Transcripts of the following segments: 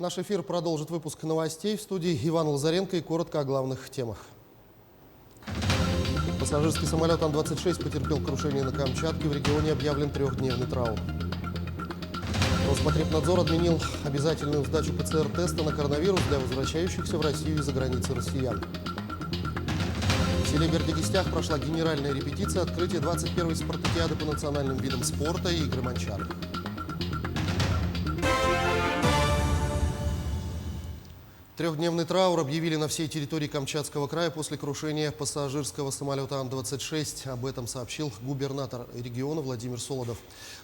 Наш эфир продолжит выпуск новостей. В студии Иван Лазаренко и коротко о главных темах. Пассажирский самолет Ан-26 потерпел крушение на Камчатке. В регионе объявлен трехдневный траур. Роспотребнадзор отменил обязательную сдачу ПЦР-теста на коронавирус для возвращающихся в Россию из-за границы россиян. В селе Бердигистях прошла генеральная репетиция открытия 21-й спартакиады по национальным видам спорта и игры манчар. Трехдневный траур объявили на всей территории Камчатского края после крушения пассажирского самолета Ан-26. Об этом сообщил губернатор региона Владимир Солодов.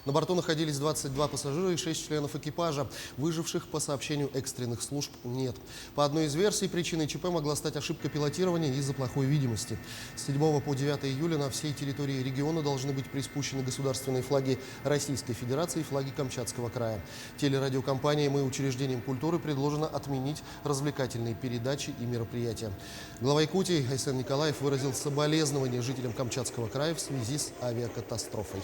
На борту находились 22 пассажира и 6 членов экипажа. Выживших по сообщению экстренных служб нет. По одной из версий, причиной ЧП могла стать ошибка пилотирования из-за плохой видимости. С 7 по 9 июля на всей территории региона должны быть приспущены государственные флаги Российской Федерации и флаги Камчатского края. Телерадиокомпаниям и учреждениям культуры предложено отменить развлекательные передачи и мероприятия. Глава Якутии Айсен Николаев выразил соболезнования жителям Камчатского края в связи с авиакатастрофой.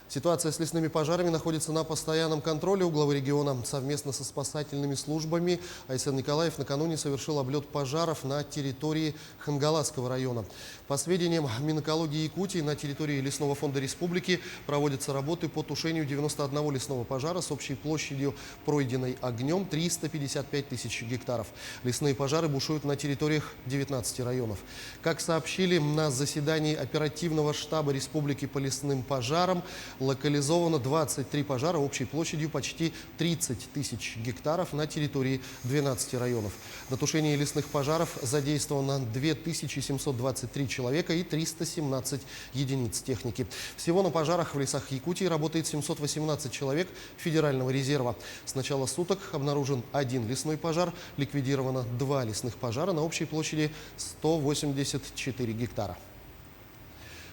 Ситуация с лесными пожарами находится на постоянном контроле у главы региона. Совместно со спасательными службами Айсен Николаев накануне совершил облет пожаров на территории Хангаласского района. По сведениям Минэкологии Якутии, на территории Лесного фонда республики проводятся работы по тушению 91 лесного пожара с общей площадью, пройденной огнем, 355 тысяч гектаров. Лесные пожары бушуют на территориях 19 районов. Как сообщили на заседании оперативного штаба республики по лесным пожарам, локализовано 23 пожара общей площадью почти 30 тысяч гектаров на территории 12 районов. На тушении лесных пожаров задействовано 2723 человека и 317 единиц техники. Всего на пожарах в лесах Якутии работает 718 человек Федерального резерва. С начала суток обнаружен 1 лесной пожар, ликвидировано 2 лесных пожара на общей площади 184 гектара.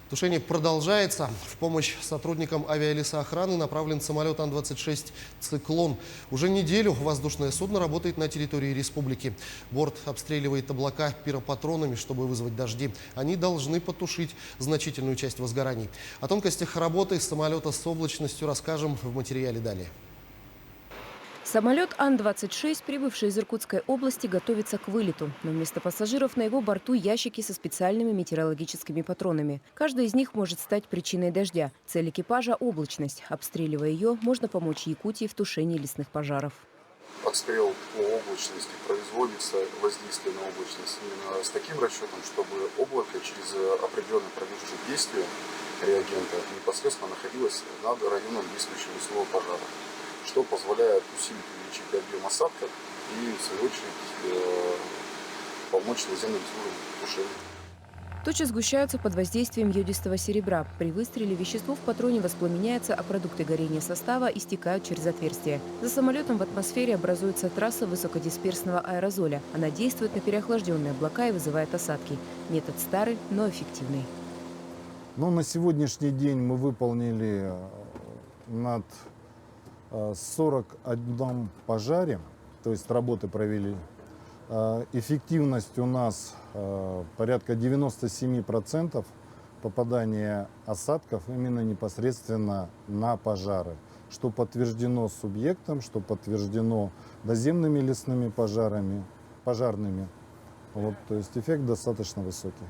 Тушение продолжается. В помощь сотрудникам авиалесоохраны направлен самолет Ан-26 «Циклон». Уже неделю воздушное судно работает на территории республики. Борт обстреливает облака пиропатронами, чтобы вызвать дожди. Они должны потушить значительную часть возгораний. О тонкостях работы самолета с облачностью расскажем в материале далее. Самолет Ан-26, прибывший из Иркутской области, готовится к вылету. Но вместо пассажиров на его борту ящики со специальными метеорологическими патронами. Каждый из них может стать причиной дождя. Цель экипажа – облачность. Обстреливая ее, можно помочь Якутии в тушении лесных пожаров. Отстрел по облачности производится, воздействие на облачность именно с таким расчетом, чтобы облако через определенный промежуток действия реагента непосредственно находилось над районом действующего лесного пожара, что позволяет усилить, увеличить объем осадков и, в свою очередь, помочь наземным службам в тушении. Тучи сгущаются под воздействием йодистого серебра. При выстреле вещество в патроне воспламеняется, а продукты горения состава истекают через отверстие. За самолетом в атмосфере образуется трасса высокодисперсного аэрозоля. Она действует на переохлажденные облака и вызывает осадки. Метод старый, но эффективный. На сегодняшний день мы выполнили над 41 пожаре, то есть работы провели. Эффективность у нас порядка 97% попадания осадков именно непосредственно на пожары, что подтверждено субъектом, что подтверждено наземными лесными пожарными. То есть эффект достаточно высокий.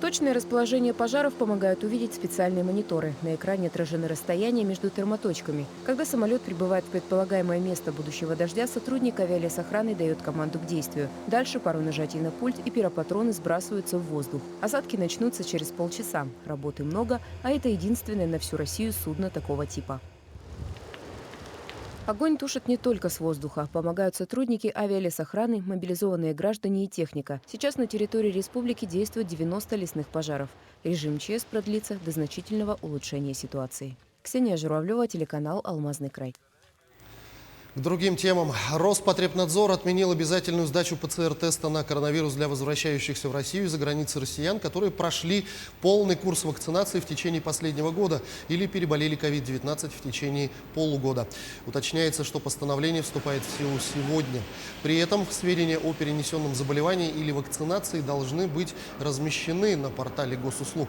Точное расположение пожаров помогают увидеть специальные мониторы. На экране отражены расстояния между термоточками. Когда самолет прибывает в предполагаемое место будущего дождя, сотрудник авиалесохраны дает команду к действию. Дальше пару нажатий на пульт, и пиропатроны сбрасываются в воздух. Осадки начнутся через полчаса. Работы много, а это единственное на всю Россию судно такого типа. Огонь тушат не только с воздуха. Помогают сотрудники авиалесохраны, мобилизованные граждане и техника. Сейчас на территории республики действует 90 лесных пожаров. Режим ЧС продлится до значительного улучшения ситуации. Ксения Журавлева, телеканал «Алмазный край». К другим темам. Роспотребнадзор отменил обязательную сдачу ПЦР-теста на коронавирус для возвращающихся в Россию из-за границы россиян, которые прошли полный курс вакцинации в течение последнего года или переболели COVID-19 в течение полугода. Уточняется, что постановление вступает в силу сегодня. При этом сведения о перенесенном заболевании или вакцинации должны быть размещены на портале госуслуг.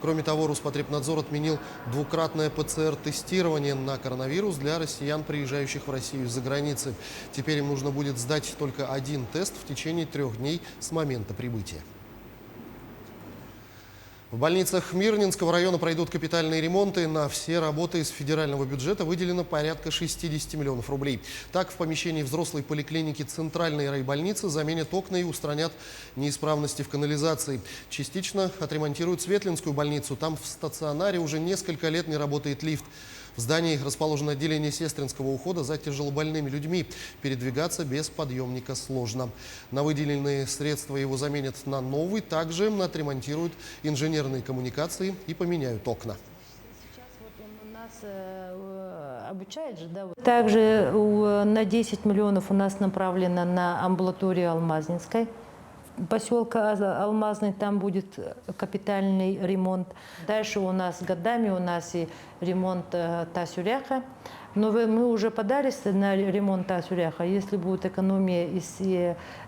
Кроме того, Роспотребнадзор отменил двукратное ПЦР-тестирование на коронавирус для россиян, приезжающих в Россию из-за границы. Теперь им нужно будет сдать только один тест в течение 3 дней с момента прибытия. В больницах Мирнинского района пройдут капитальные ремонты. На все работы из федерального бюджета выделено порядка 60 миллионов рублей. Так, в помещении взрослой поликлиники Центральной райбольницы заменят окна и устранят неисправности в канализации. Частично отремонтируют Светлинскую больницу. Там в стационаре уже несколько лет не работает лифт. В здании расположено отделение сестринского ухода за тяжелобольными людьми. Передвигаться без подъемника сложно. На выделенные средства его заменят на новый. Также отремонтируют инженерные коммуникации и поменяют окна. Сейчас вот у нас обучают же, да? Также на 10 миллионов у нас направлено на амбулаторию Алмазнинской. Поселка Алмазный, там будет капитальный ремонт. Дальше у нас годами и ремонт Тасюряха. Но мы уже подались на ремонт Тасюряха. Если будет экономия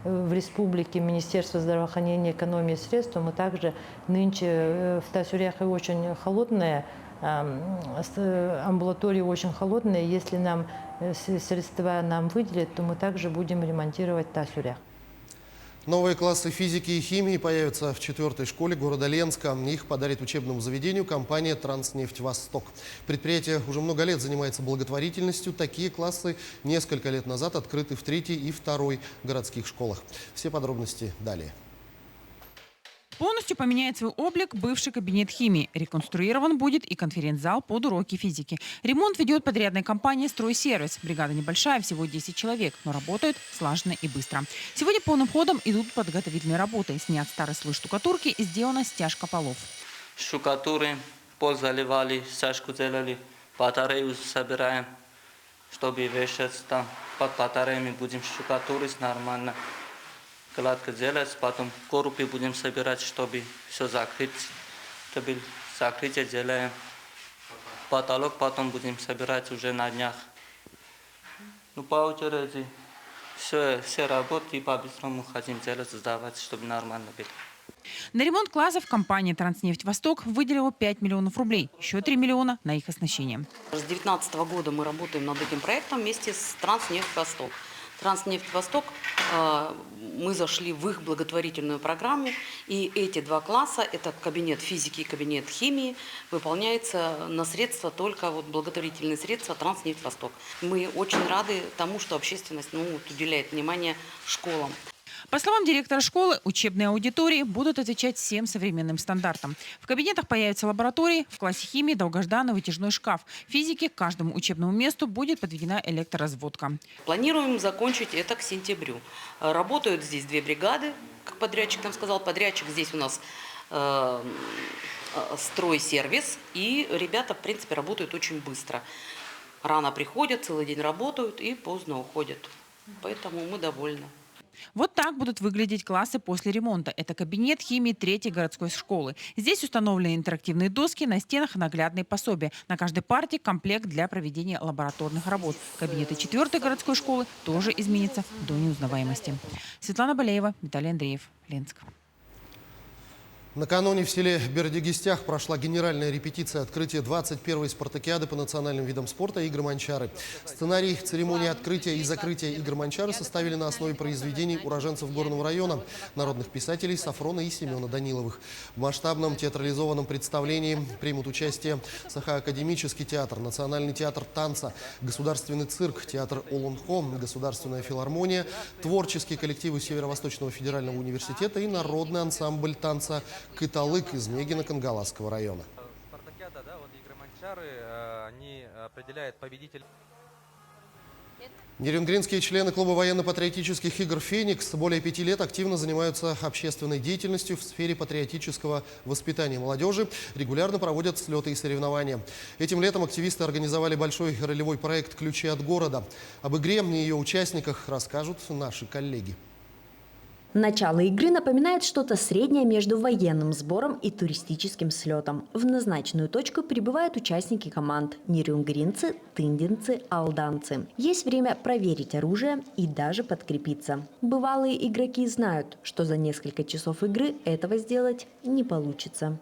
в республике, Министерство здравоохранения, экономия средств, то мы также нынче в Тасюряхе очень холодная, амбулатория очень холодная. Если нам средства выделят, то мы также будем ремонтировать Тасюрях. Новые классы физики и химии появятся в 4-й школе города Ленска. Их подарит учебному заведению компания «Транснефть Восток». Предприятие уже много лет занимается благотворительностью. Такие классы несколько лет назад открыты в 3-й и 2-й городских школах. Все подробности далее. Полностью поменяет свой облик бывший кабинет химии. Реконструирован будет и конференц-зал под уроки физики. Ремонт ведет подрядная компания «Стройсервис». Бригада небольшая, всего 10 человек, но работают слаженно и быстро. Сегодня полным ходом идут подготовительные работы. Снят старый слой штукатурки и сделана стяжка полов. Штукатуры, пол заливали, стяжку делали, батарею собираем, чтобы вешать там. Под батареями будем штукатурить нормально. Гладко делать, потом коробки будем собирать, чтобы все закрыть, чтобы закрытие делаем. Потолок потом будем собирать уже на днях. Ну, по очереди все работы по-быстрому хотим делать, сдавать, чтобы нормально было. На ремонт классов компания «Транснефть Восток» выделила 5 миллионов рублей. Еще 3 миллиона на их оснащение. С 2019 года мы работаем над этим проектом вместе с «Транснефть Восток». «Транснефть Восток», мы зашли в их благотворительную программу, и эти 2 класса, это кабинет физики и кабинет химии, выполняются на средства, только благотворительные средства «Транснефть Восток». Мы очень рады тому, что общественность уделяет внимание школам. По словам директора школы, учебные аудитории будут отвечать всем современным стандартам. В кабинетах появятся лаборатории, в классе химии долгожданный вытяжной шкаф. В физике к каждому учебному месту будет подведена электроразводка. Планируем закончить это к сентябрю. Работают здесь 2 бригады, как подрядчик нам сказал. Подрядчик здесь у нас «Стройсервис», и ребята, в принципе, работают очень быстро. Рано приходят, целый день работают и поздно уходят. Поэтому мы довольны. Вот так будут выглядеть классы после ремонта. Это кабинет химии 3-й городской школы. Здесь установлены интерактивные доски, на стенах наглядные пособия. На каждой партии комплект для проведения лабораторных работ. Кабинеты 4-й городской школы тоже изменятся до неузнаваемости. Светлана Балеева, Виталий Андреев, Ленск. Накануне в селе Бердигистях прошла генеральная репетиция открытия 21-й спартакиады по национальным видам спорта «Игры Манчары». Сценарий церемонии открытия и закрытия «Игр Манчары» составили на основе произведений уроженцев Горного района, народных писателей Сафрона и Семена Даниловых. В масштабном театрализованном представлении примут участие Саха-академический театр, Национальный театр танца, Государственный цирк, театр Олонхо, Государственная филармония, творческие коллективы Северо-Восточного федерального университета и народный ансамбль танца «Кыталык» из Мегино-Кангаласского района. Спартакиада, «Игры Манчары», они определяют победителей. Нерюнгринские члены клуба военно-патриотических игр «Феникс» более 5 лет активно занимаются общественной деятельностью в сфере патриотического воспитания молодежи, регулярно проводят слеты и соревнования. Этим летом активисты организовали большой ролевой проект «Ключи от города». Об игре и ее участниках расскажут наши коллеги. Начало игры напоминает что-то среднее между военным сбором и туристическим слетом. В назначенную точку прибывают участники команд – нерюнгринцы, тындинцы, алданцы. Есть время проверить оружие и даже подкрепиться. Бывалые игроки знают, что за несколько часов игры этого сделать не получится.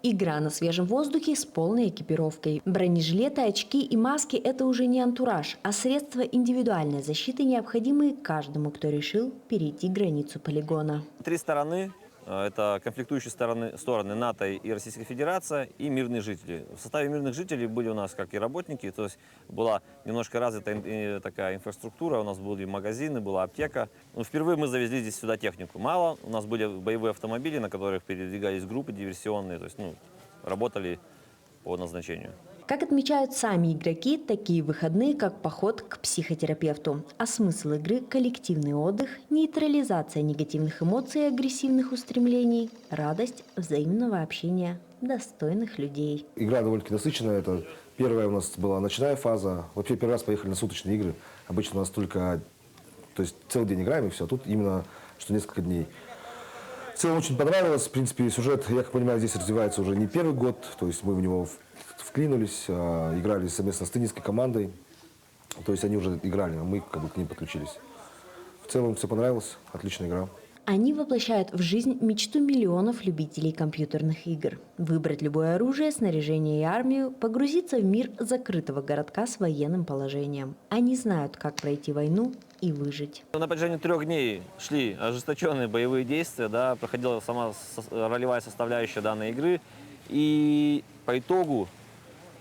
Игра на свежем воздухе с полной экипировкой. Бронежилеты, очки и маски – это уже не антураж, а средства индивидуальной защиты, необходимые каждому, кто решил перейти границу полигона. 3 стороны. Это конфликтующие стороны НАТО и Российская Федерация и мирные жители. В составе мирных жителей были у нас как и работники, то есть была немножко развита такая инфраструктура, у нас были магазины, была аптека. Но впервые мы завезли здесь сюда технику. Мало, у нас были боевые автомобили, на которых передвигались группы диверсионные, то есть работали по назначению. Как отмечают сами игроки, такие выходные, как поход к психотерапевту. А смысл игры – коллективный отдых, нейтрализация негативных эмоций и агрессивных устремлений, радость взаимного общения достойных людей. Игра довольно-таки насыщенная. Это первая у нас была ночная фаза. Вообще первый раз поехали на суточные игры. Обычно у нас только, то есть целый день играем и все. А тут именно что несколько дней. В целом очень понравилось. В принципе, сюжет, я как понимаю, здесь развивается уже не первый год. То есть мы в него вклинулись, играли совместно с теннисской командой. То есть они уже играли, а мы как бы к ним подключились. В целом все понравилось, отличная игра. Они воплощают в жизнь мечту миллионов любителей компьютерных игр. Выбрать любое оружие, снаряжение и армию, погрузиться в мир закрытого городка с военным положением. Они знают, как пройти войну и выжить. На протяжении 3 дней шли ожесточенные боевые действия, да, проходила сама ролевая составляющая данной игры. И по итогу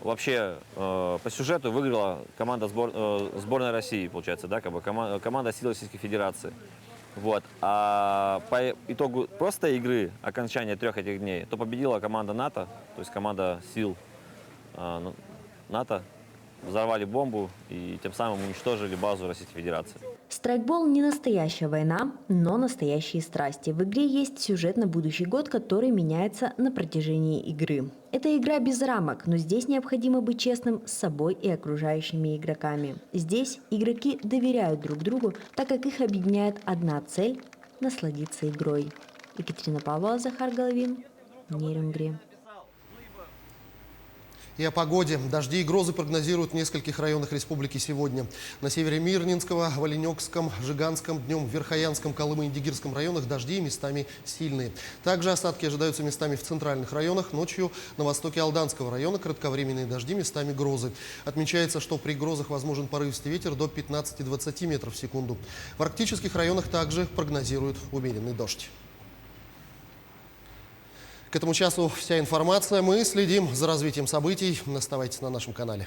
вообще по сюжету выиграла команда сборной России, получается, да, как бы команда сил Российской Федерации. Вот. А по итогу просто игры, окончания 3 этих дней, то победила команда НАТО, то есть команда сил НАТО. Взорвали бомбу и тем самым уничтожили базу Российской Федерации. Страйкбол не настоящая война, но настоящие страсти. В игре есть сюжет на будущий год, который меняется на протяжении игры. Это игра без рамок, но здесь необходимо быть честным с собой и окружающими игроками. Здесь игроки доверяют друг другу, так как их объединяет одна цель – насладиться игрой. Екатерина Павлова, Захар Головин, Нерюнгри. И о погоде. Дожди и грозы прогнозируют в нескольких районах республики сегодня. На севере Мирнинского, в Оленёкском, Жиганском, днем в Верхоянском, Колыме и Дигирском районах дожди местами сильные. Также осадки ожидаются местами в центральных районах. Ночью на востоке Алданского района кратковременные дожди, местами грозы. Отмечается, что при грозах возможен порывистый ветер до 15-20 метров в секунду. В арктических районах также прогнозируют умеренный дождь. К этому часу вся информация. Мы следим за развитием событий. Оставайтесь на нашем канале.